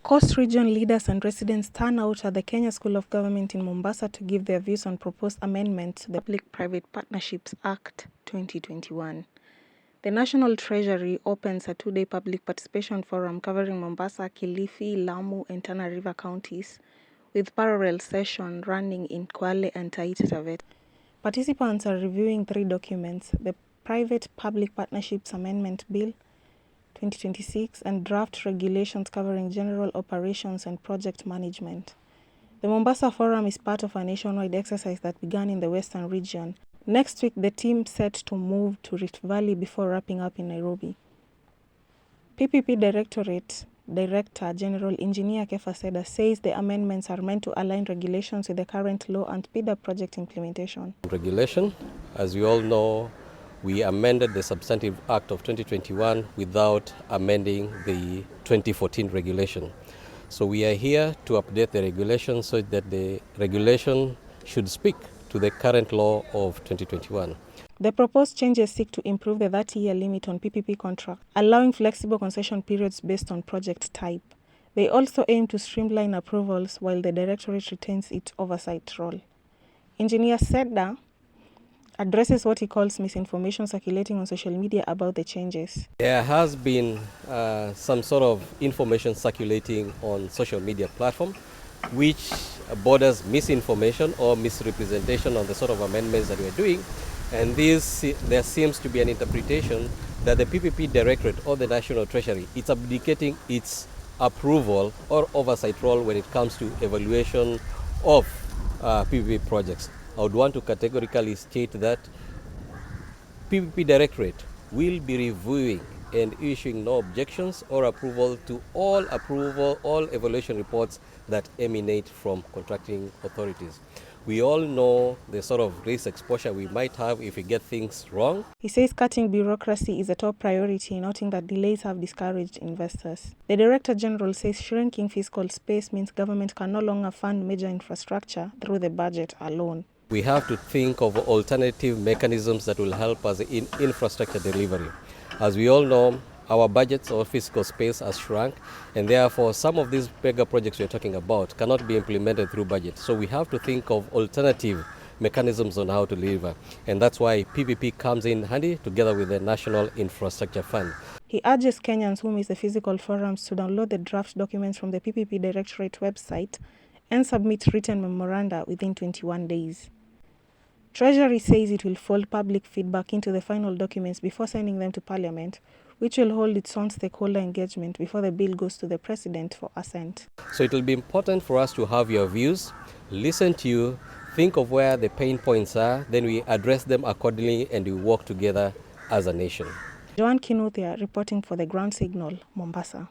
Coast region leaders and residents turn out at the Kenya School of Government in Mombasa to give their views on proposed amendment to the Public-Private Partnerships Act 2021. The National Treasury opens a two-day public participation forum covering Mombasa, Kilifi, Lamu, and Tana River counties, with parallel session running in Kwale and Taita Taveta. Participants are reviewing three documents: the Private-Public Partnerships Amendment Bill 2026 and draft regulations covering general operations and project management. The Mombasa Forum is part of a nationwide exercise that began in the Western region. Next week, the team set to move to Rift Valley before wrapping up in Nairobi. PPP Directorate Director General Engineer Kefa Seda says the amendments are meant to align regulations with the current law and speed up project implementation. Regulation, as we all know, we amended the Substantive Act of 2021 without amending the 2014 regulation. So we are here to update the regulation so that the regulation should speak to the current law of 2021. The proposed changes seek to improve the 30-year limit on PPP contracts, allowing flexible concession periods based on project type. They also aim to streamline approvals while the Directorate retains its oversight role. Engineer Seda addresses what he calls misinformation circulating on social media about the changes. There has been some sort of information circulating on social media platform which borders misinformation or misrepresentation on the sort of amendments that we are doing. And there seems to be an interpretation that the PPP Directorate or the National Treasury is abdicating its approval or oversight role when it comes to evaluation of PPP projects. I would want to categorically state that PPP Directorate will be reviewing and issuing no objections or approval to all evaluation reports that emanate from contracting authorities. We all know the sort of risk exposure we might have if we get things wrong. He says cutting bureaucracy is a top priority, noting that delays have discouraged investors. The Director General says shrinking fiscal space means government can no longer fund major infrastructure through the budget alone. We have to think of alternative mechanisms that will help us in infrastructure delivery. As we all know, our budgets or fiscal space has shrunk, and therefore some of these mega projects we're talking about cannot be implemented through budget. So we have to think of alternative mechanisms on how to deliver, and that's why PPP comes in handy together with the National Infrastructure Fund. He urges Kenyans who miss the physical forums to download the draft documents from the PPP Directorate website and submit written memoranda within 21 days. Treasury says it will fold public feedback into the final documents before sending them to Parliament, which will hold its own stakeholder engagement before the bill goes to the President for assent. So it will be important for us to have your views, listen to you, think of where the pain points are, then we address them accordingly and we work together as a nation. Joan Kinuthia reporting for the Ground Signal, Mombasa.